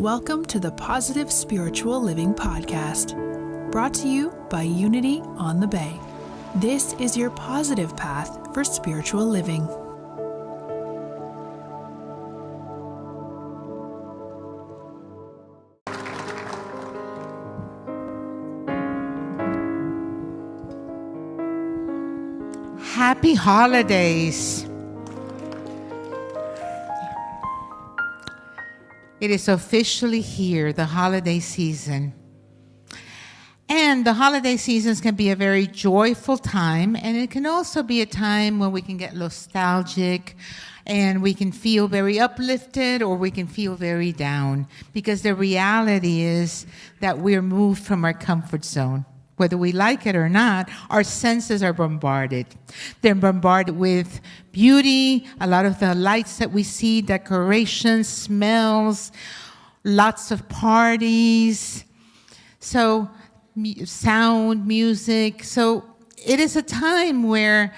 Welcome to the Positive Spiritual Living Podcast, brought to you by Unity on the Bay. This is your positive path for spiritual living. Happy holidays. It is officially here, the holiday season. And the holiday seasons can be a very joyful time, and it can also be a time when we can get nostalgic and we can feel very uplifted or we can feel very down, because the reality is that we're moved from our comfort zone. Whether we like it or not, our senses are bombarded. They're bombarded with beauty, a lot of the lights that we see, decorations, smells, lots of parties, so sound, music. So it is a time where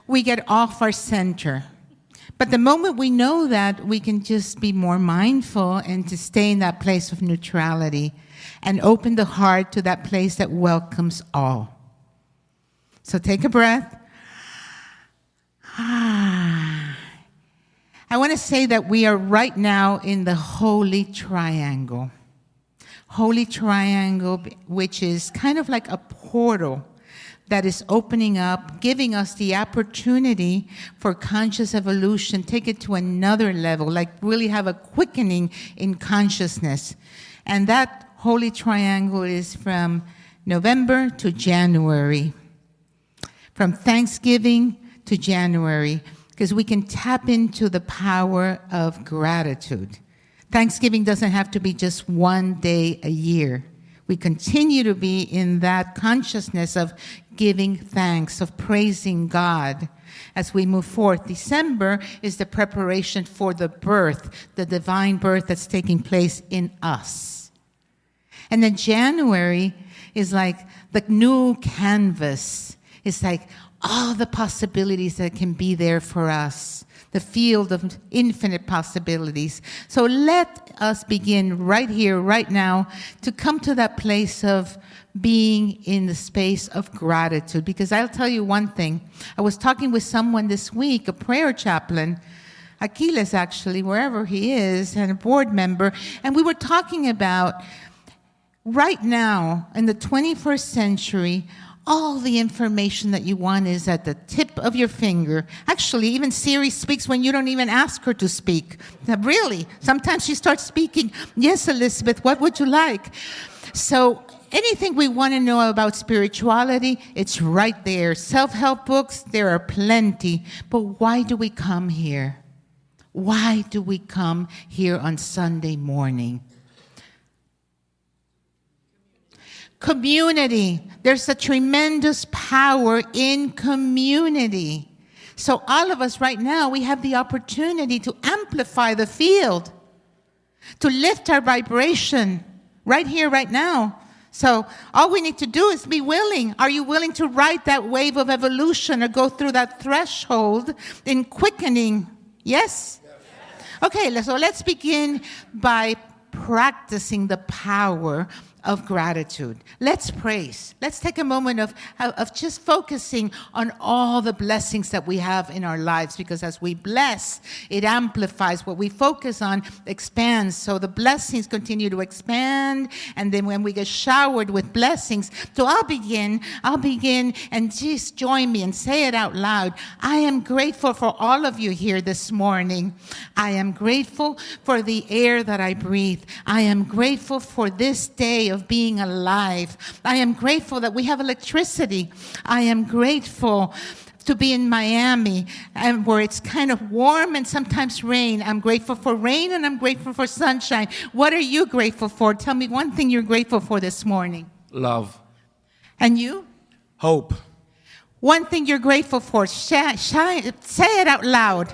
we get off our center. But the moment we know that, we can just be more mindful and to stay in that place of neutrality and open the heart to that place that welcomes all. So take a breath. I want to say that we are right now in the Holy Triangle. Holy Triangle, which is kind of like a portal that is opening up, giving us the opportunity for conscious evolution, take it to another level, like really have a quickening in consciousness. And that Holy Triangle is from November to January, from Thanksgiving to January, because we can tap into the power of gratitude. Thanksgiving doesn't have to be just one day a year. We continue to be in that consciousness of giving thanks, of praising God as we move forth. December is the preparation for the birth, the divine birth that's taking place in us. And then January is like the new canvas. It's like all the possibilities that can be there for us, the field of infinite possibilities. So let us begin right here, right now, to come to that place of being in the space of gratitude. Because I'll tell you one thing. I was talking with someone this week, a prayer chaplain, Aquiles actually, wherever he is, and a board member, and we were talking about right now, in the 21st century, all the information that you want is at the tip of your finger. Actually, even Siri speaks when you don't even ask her to speak. Really, sometimes she starts speaking, "Yes, Elizabeth, what would you like?" So anything we want to know about spirituality, it's right there. Self-help books, there are plenty. But why do we come here? Why do we come here on Sunday morning? Community. There's a tremendous power in community. So all of us right now, we have the opportunity to amplify the field, to lift our vibration right here, right now. So all we need to do is be willing. Are you willing to ride that wave of evolution or go through that threshold in quickening? Yes? Okay, so let's begin by practicing the power of gratitude. Let's praise. Let's take a moment of just focusing on all the blessings that we have in our lives, because as we bless, it amplifies. What we focus on expands. So the blessings continue to expand, and then when we get showered with blessings, so I'll begin and just join me and say it out loud. I am grateful for all of you here this morning. I am grateful for the air that I breathe. I am grateful for this day of being alive. I am grateful that we have electricity. I am grateful to be in Miami, and where it's kind of warm and sometimes rain. I'm grateful for rain and I'm grateful for sunshine. What are you grateful for? Tell me one thing you're grateful for this morning. Love. And you? Hope. One thing you're grateful for. Say it out loud.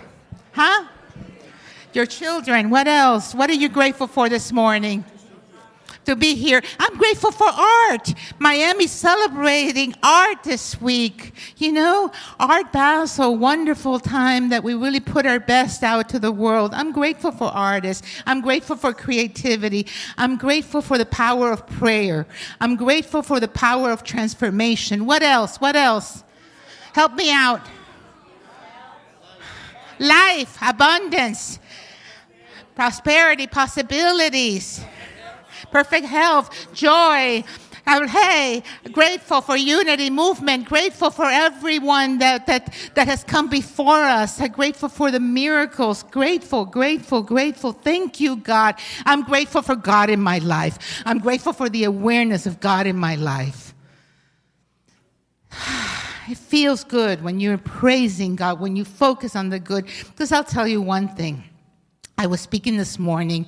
Your children. What else? What are you grateful for this morning? to be here. I'm grateful for art. Miami's celebrating art this week. You know, Art Basel, wonderful time that we really put our best out to the world. I'm grateful for artists. I'm grateful for creativity. I'm grateful for the power of prayer. I'm grateful for the power of transformation. What else? What else? Help me out. Life, abundance, prosperity, possibilities, perfect health, joy. Hey, grateful for unity movement, grateful for everyone that has come before us. I'm grateful for the miracles, grateful. Thank you, God. I'm grateful for God in my life. I'm grateful for the awareness of God in my life. It feels good when you're praising God, when you focus on the good. Because I'll tell you one thing. I was speaking this morning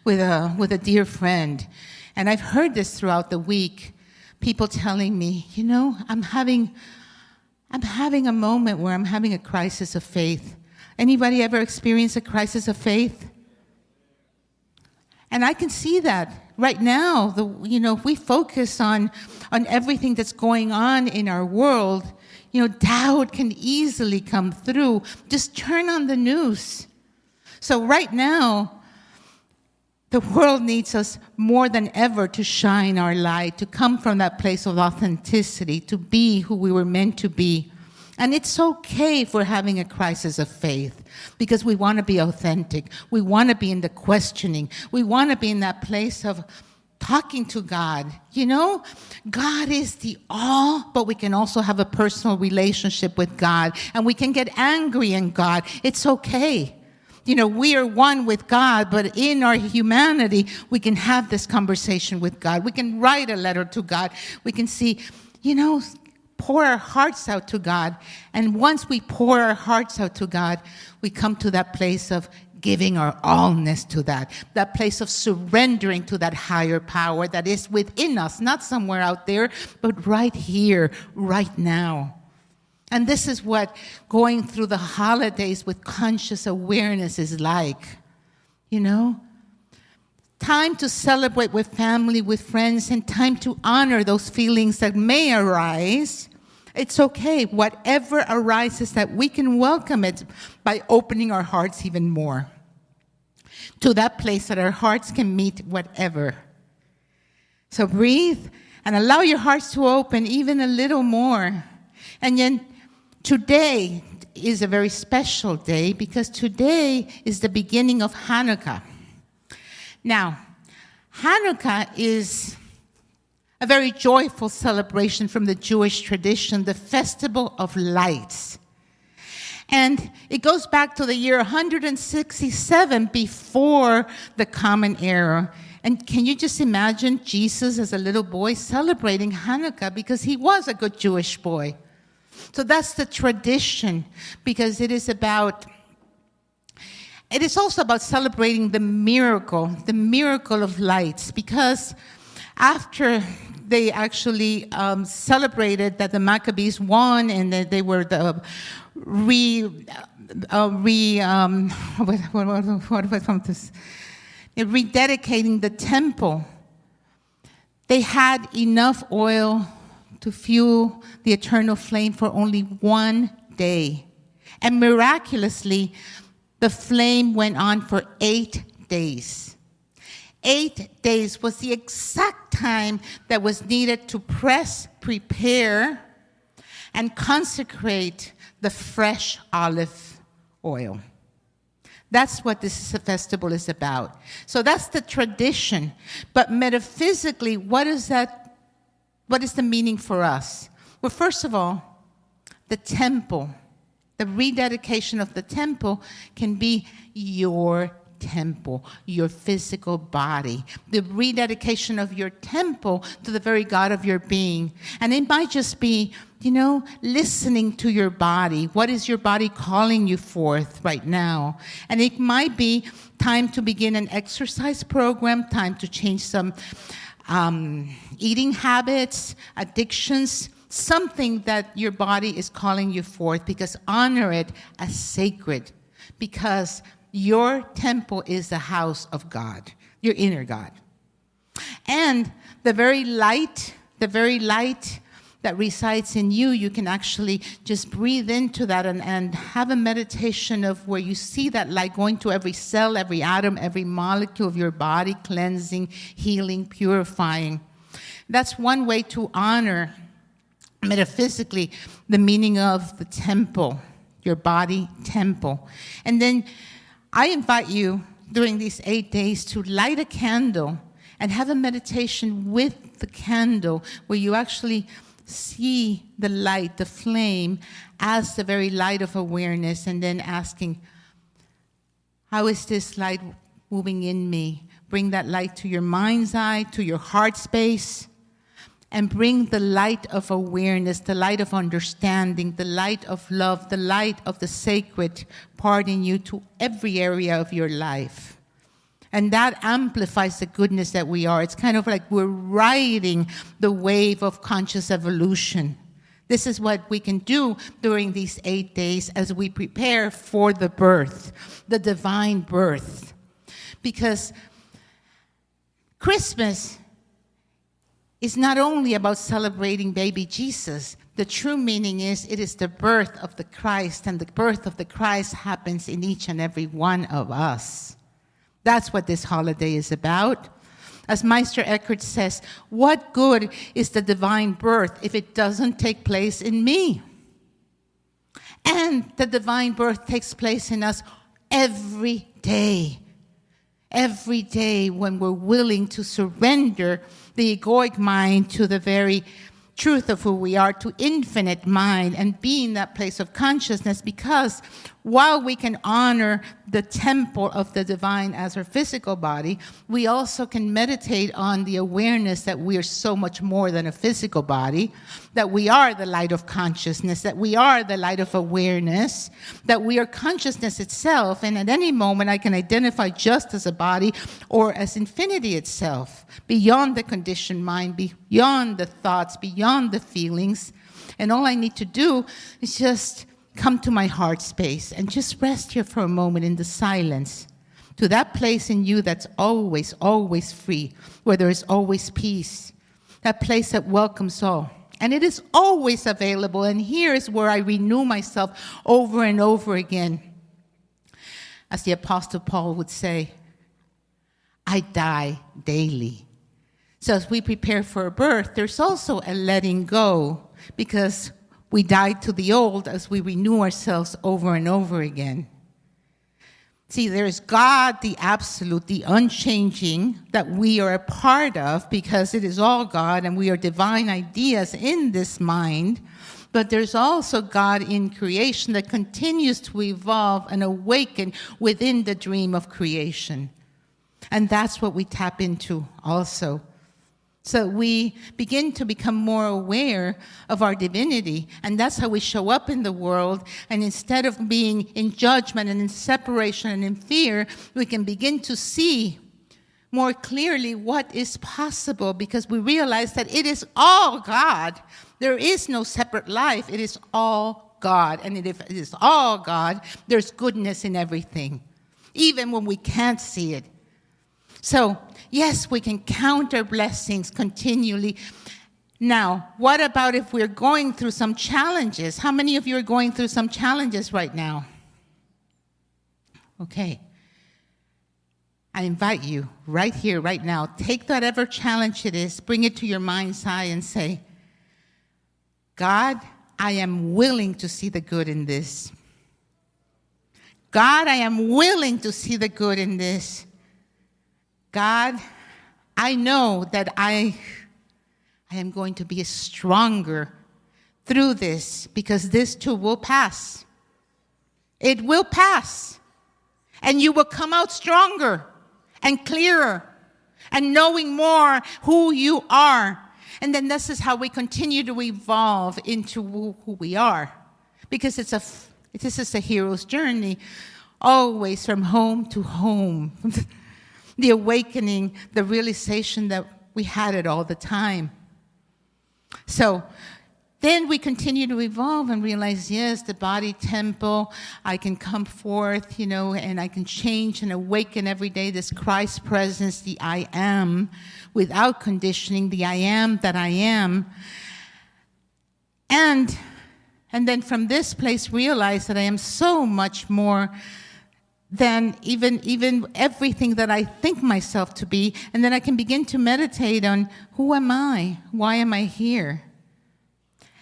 with a dear friend, and I've heard this throughout the week. People telling me, you know, I'm having a moment where I'm having a crisis of faith. Anybody ever experienced a crisis of faith? And I can see that right now. If we focus on everything that's going on in our world, doubt can easily come through. Just turn on the news. So right now, the world needs us more than ever to shine our light, to come from that place of authenticity, to be who we were meant to be. And it's okay if we're having a crisis of faith, because we want to be authentic. We want to be in the questioning. We want to be in that place of talking to God. God is the all, but we can also have a personal relationship with God. And we can get angry in God. It's okay. We are one with God, but in our humanity, we can have this conversation with God. We can write a letter to God. We can see, pour our hearts out to God. And once we pour our hearts out to God, we come to that place of giving our allness to that place of surrendering to that higher power that is within us, not somewhere out there, but right here, right now. And this is what going through the holidays with conscious awareness is like, Time to celebrate with family, with friends, and time to honor those feelings that may arise. It's okay. Whatever arises, that we can welcome it by opening our hearts even more to that place that our hearts can meet whatever. So breathe and allow your hearts to open even a little more. And then today is a very special day, because today is the beginning of Hanukkah. Now, Hanukkah is a very joyful celebration from the Jewish tradition, the festival of lights. And it goes back to the year 167 before the Common Era. And can you just imagine Jesus as a little boy celebrating Hanukkah, because he was a good Jewish boy. So that's the tradition, because it is also about celebrating the miracle of lights, because after they actually celebrated that the Maccabees won and that they were rededicating the temple, they had enough oil to fuel the eternal flame for only one day. And miraculously, the flame went on for 8 days. 8 days was the exact time that was needed to press, prepare, and consecrate the fresh olive oil. That's what this festival is about. So that's the tradition. But metaphysically, what is the meaning for us? Well, first of all, the temple, the rededication of the temple can be your temple, your physical body, the rededication of your temple to the very God of your being. And it might just be, listening to your body. What is your body calling you forth right now? And it might be time to begin an exercise program, time to change some eating habits, addictions, something that your body is calling you forth, because honor it as sacred, because your temple is the house of God, your inner God. And the very light that resides in you, you can actually just breathe into that and have a meditation of where you see that light going to every cell, every atom, every molecule of your body, cleansing, healing, purifying. That's one way to honor metaphysically the meaning of the temple, your body temple. And then I invite you during these 8 days to light a candle and have a meditation with the candle where you actually see the light, the flame, as the very light of awareness, and then asking, how is this light moving in me? Bring that light to your mind's eye, to your heart space, and bring the light of awareness, the light of understanding, the light of love, the light of the sacred part in you to every area of your life. And that amplifies the goodness that we are. It's kind of like we're riding the wave of conscious evolution. This is what we can do during these 8 days as we prepare for the birth, the divine birth. Because Christmas is not only about celebrating baby Jesus. The true meaning is it is the birth of the Christ, and the birth of the Christ happens in each and every one of us. That's what this holiday is about. As Meister Eckhart says, what good is the divine birth if it doesn't take place in me? And the divine birth takes place in us every day. Every day when we're willing to surrender the egoic mind to the very truth of who we are, to infinite mind, and be in that place of consciousness, because while we can honor the temple of the divine as our physical body, we also can meditate on the awareness that we are so much more than a physical body, that we are the light of consciousness, that we are the light of awareness, that we are consciousness itself, and at any moment I can identify just as a body or as infinity itself, beyond the conditioned mind, beyond the thoughts, beyond the feelings. And all I need to do is just come to my heart space and just rest here for a moment in the silence, to that place in you that's always, always free, where there is always peace, that place that welcomes all. And it is always available, and here is where I renew myself over and over again. As the Apostle Paul would say, I die daily. So as we prepare for a birth, there's also a letting go, because we die to the old as we renew ourselves over and over again. See, there's God, the absolute, the unchanging, that we are a part of, because it is all God and we are divine ideas in this mind. But there's also God in creation that continues to evolve and awaken within the dream of creation. And that's what we tap into also. So we begin to become more aware of our divinity, and that's how we show up in the world. And instead of being in judgment and in separation and in fear, we can begin to see more clearly what is possible, because we realize that it is all God. There is no separate life. It is all God. And if it is all God, there's goodness in everything, even when we can't see it. So, yes, we can count our blessings continually. Now, what about if we're going through some challenges? How many of you are going through some challenges right now? Okay. I invite you right here, right now, take whatever challenge it is, bring it to your mind's eye and say, God, I am willing to see the good in this. God, I am willing to see the good in this. God, I know that I am going to be stronger through this, because this too will pass. It will pass. And you will come out stronger and clearer and knowing more who you are. And then this is how we continue to evolve into who we are. Because this is a hero's journey, always from home to home. The awakening, the realization that we had it all the time. So Then we continue to evolve and realize, yes, the body temple, I can come forth, and I can change and awaken every day this Christ presence, the I am, without conditioning, the I am that I am. And then from this place realize that I am so much more than even everything that I think myself to be. And then I can begin to meditate on, who am I? Why am I here?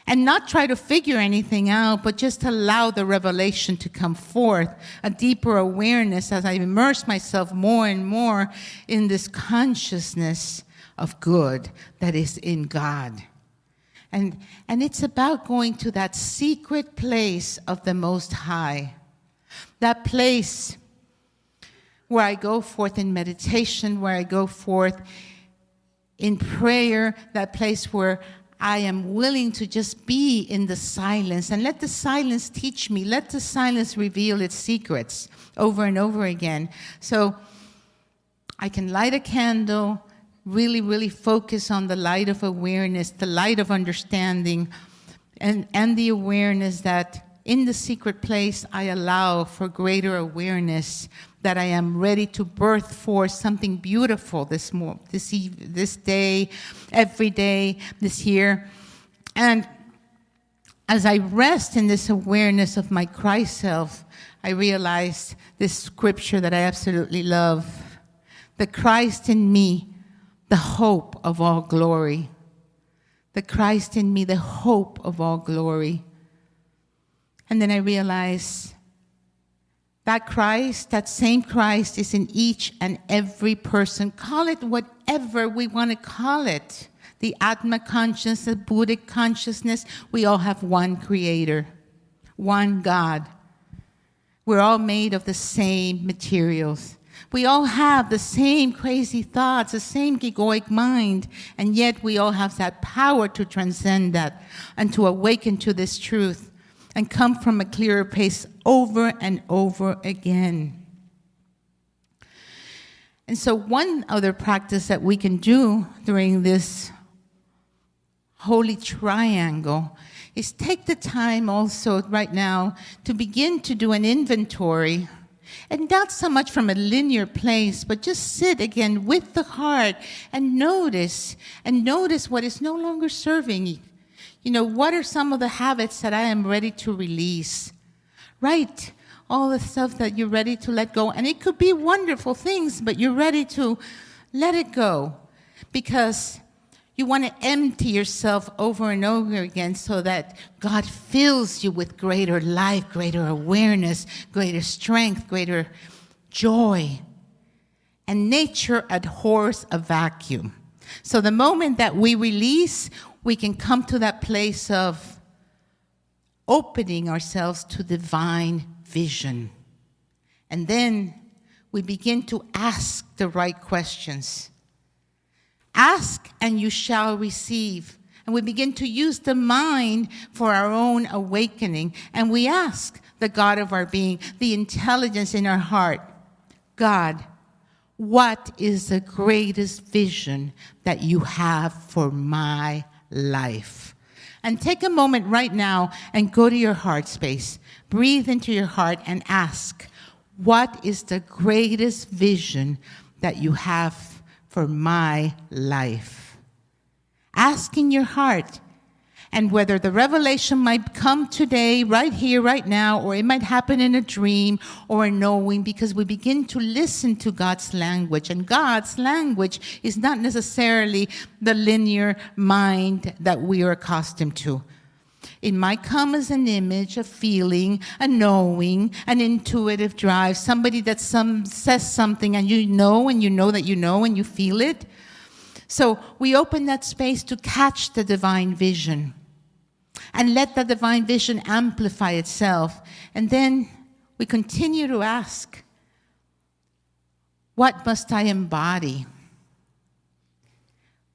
And not try to figure anything out, but just allow the revelation to come forth, a deeper awareness as I immerse myself more and more in this consciousness of good that is in God. And it's about going to that secret place of the Most High, that place where I go forth in meditation, where I go forth in prayer, that place where I am willing to just be in the silence and let the silence teach me. Let the silence reveal its secrets over and over again. So I can light a candle, really, really focus on the light of awareness, the light of understanding, and the awareness that in the secret place I allow for greater awareness, that I am ready to birth forth something beautiful this day, every day, this year. And as I rest in this awareness of my Christ self, I realize this scripture that I absolutely love. The Christ in me, the hope of all glory. The Christ in me, the hope of all glory. And then I realize that Christ, that same Christ, is in each and every person. Call it whatever we want to call it. The Atma consciousness, the Buddhic consciousness, we all have one creator, one God. We're all made of the same materials. We all have the same crazy thoughts, the same egoic mind, and yet we all have that power to transcend that and to awaken to this truth and come from a clearer place over and over again. And so one other practice that we can do during this holy triangle is take the time also right now to begin to do an inventory, and not so much from a linear place, but just sit again with the heart and notice what is no longer serving you. What are some of the habits that I am ready to release? Write all the stuff that you're ready to let go. And it could be wonderful things, but you're ready to let it go because you want to empty yourself over and over again so that God fills you with greater life, greater awareness, greater strength, greater joy. And nature abhors a vacuum. So the moment that we release, we can come to that place of opening ourselves to divine vision. And then we begin to ask the right questions. Ask and you shall receive. And we begin to use the mind for our own awakening. And we ask the God of our being, the intelligence in our heart, God, what is the greatest vision that you have for my life? And take a moment right now and go to your heart space. Breathe into your heart and ask, what is the greatest vision that you have for my life? Ask in your heart. And whether the revelation might come today, right here, right now, or it might happen in a dream or a knowing, because we begin to listen to God's language. And God's language is not necessarily the linear mind that we are accustomed to. It might come as an image, a feeling, a knowing, an intuitive drive, somebody that says something and you know that you know and you feel it. So we open that space to catch the divine vision and let the divine vision amplify itself. And then we continue to ask, what must I embody?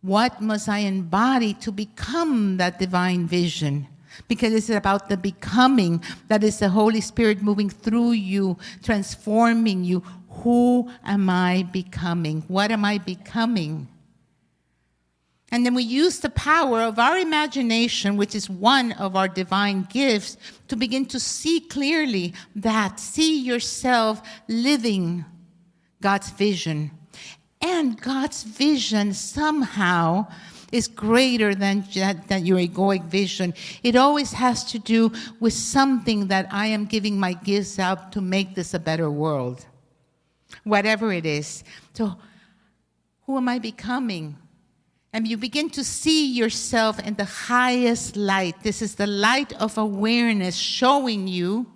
What must I embody to become that divine vision? Because it's about the becoming, that is the Holy Spirit moving through you, transforming you. Who am I becoming? What am I becoming? And then we use the power of our imagination, which is one of our divine gifts, to begin to see clearly that, see yourself living God's vision. And God's vision somehow is greater than your egoic vision. It always has to do with something that I am giving my gifts out to make this a better world. Whatever it is. So who am I becoming? And you begin to see yourself in the highest light. This is the light of awareness showing you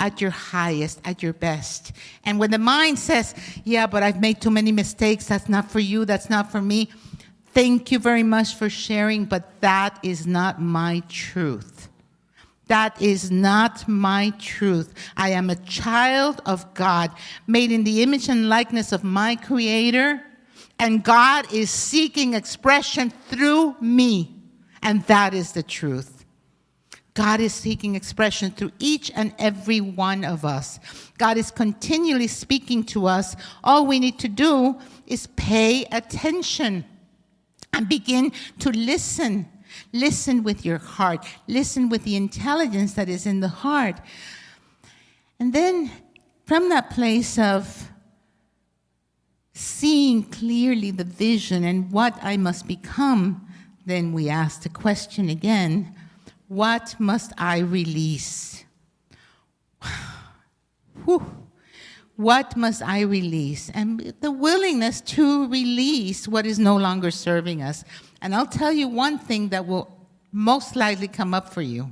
at your highest, at your best. And when the mind says, yeah, but I've made too many mistakes, that's not for you, that's not for me, thank you very much for sharing, but that is not my truth. That is not my truth. I am a child of God, made in the image and likeness of my Creator, and God is seeking expression through me, and that is the truth. God is seeking expression through each and every one of us. God is continually speaking to us. All we need to do is pay attention and begin to listen. Listen with your heart. Listen with the intelligence that is in the heart. And then from that place of seeing clearly the vision and what I must become, then we ask the question again, what must I release? Whew. What must I release? And the willingness to release what is no longer serving us. And I'll tell you one thing that will most likely come up for you.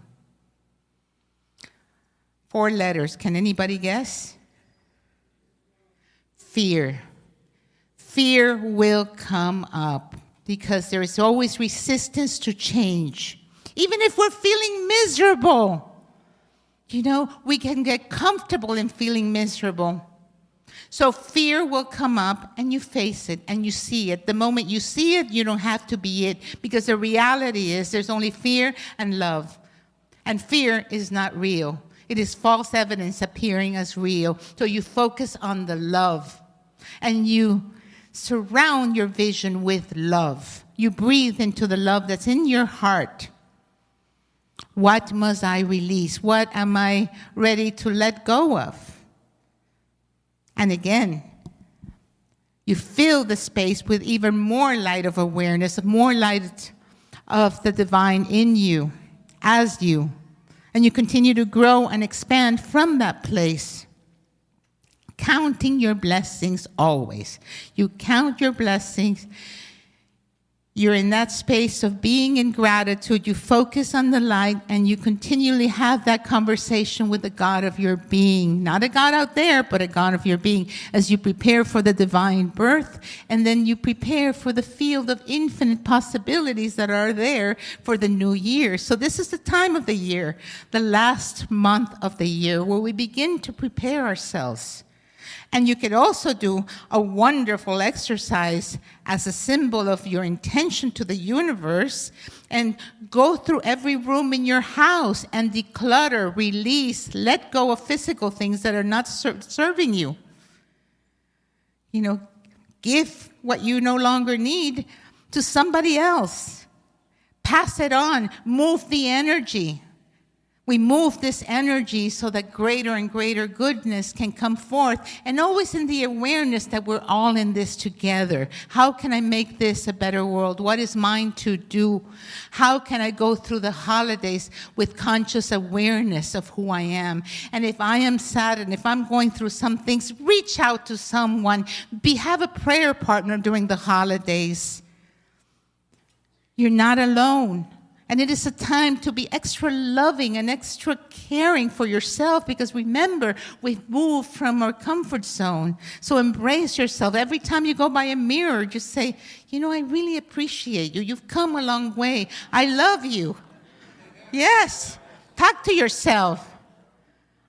4 letters. Can anybody guess? Fear. Fear will come up because there is always resistance to change. Even if we're feeling miserable, we can get comfortable in feeling miserable. So fear will come up and you face it and you see it. The moment you see it, you don't have to be it, because the reality is there's only fear and love. And fear is not real. It is false evidence appearing as real. So you focus on the love and you surround your vision with love. You breathe into the love that's in your heart. What must I release? What am I ready to let go of? And again, you fill the space with even more light of awareness, more light of the divine in you, as you. And you continue to grow and expand from that place. Counting your blessings always. You count your blessings. You're in that space of being in gratitude. You focus on the light and you continually have that conversation with the God of your being. Not a God out there, but a God of your being, as you prepare for the divine birth, and then you prepare for the field of infinite possibilities that are there for the new year. So this is the time of the year, the last month of the year, where we begin to prepare ourselves. And you could also do a wonderful exercise as a symbol of your intention to the universe, and go through every room in your house and declutter, release, let go of physical things that are not serving you. Give what you no longer need to somebody else. Pass it on. Move the energy. We move this energy so that greater and greater goodness can come forth, and always in the awareness that we're all in this together. How can I make this a better world? What is mine to do? How can I go through the holidays with conscious awareness of who I am? And if I am sad and if I'm going through some things, reach out to someone. Have a prayer partner during the holidays. You're not alone. And it is a time to be extra loving and extra caring for yourself, because remember, we've moved from our comfort zone. So embrace yourself. Every time you go by a mirror, just say, I really appreciate you. You've come a long way. I love you. Yes. Talk to yourself.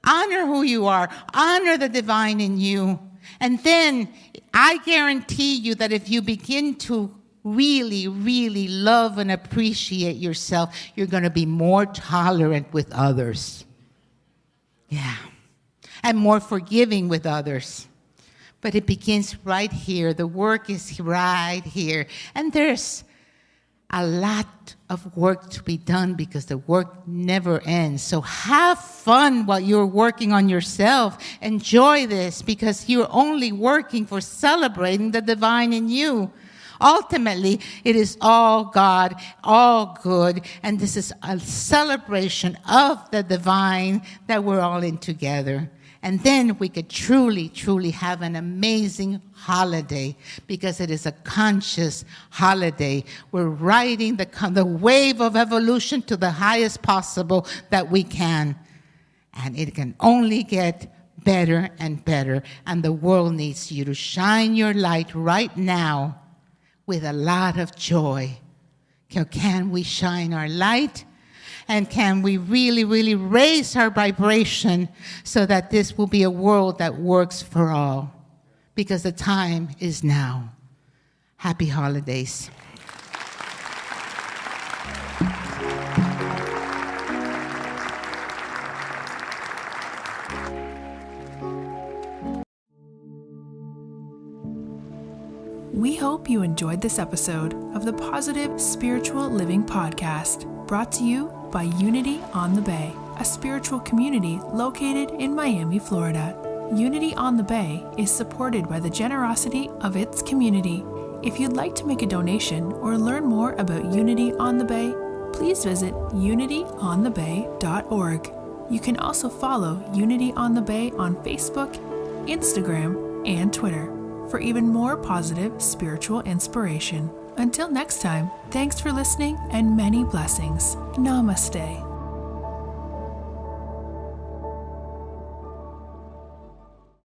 Honor who you are. Honor the divine in you. And then I guarantee you that if you begin to really, really love and appreciate yourself, you're going to be more tolerant with others. Yeah. And more forgiving with others. But it begins right here. The work is right here. And there's a lot of work to be done because the work never ends. So have fun while you're working on yourself. Enjoy this because you're only working for celebrating the divine in you. Ultimately, it is all God, all good, and this is a celebration of the divine that we're all in together. And then we could truly, truly have an amazing holiday because it is a conscious holiday. We're riding the wave of evolution to the highest possible that we can. And it can only get better and better. And the world needs you to shine your light right now with a lot of joy. Can we shine our light? And can we really, really raise our vibration so that this will be a world that works for all? Because the time is now. Happy holidays. We hope you enjoyed this episode of the Positive Spiritual Living Podcast, brought to you by Unity on the Bay, a spiritual community located in Miami, Florida. Unity on the Bay is supported by the generosity of its community. If you'd like to make a donation or learn more about Unity on the Bay, please visit unityonthebay.org. You can also follow Unity on the Bay on Facebook, Instagram, and Twitter for even more positive spiritual inspiration. Until next time, thanks for listening and many blessings. Namaste.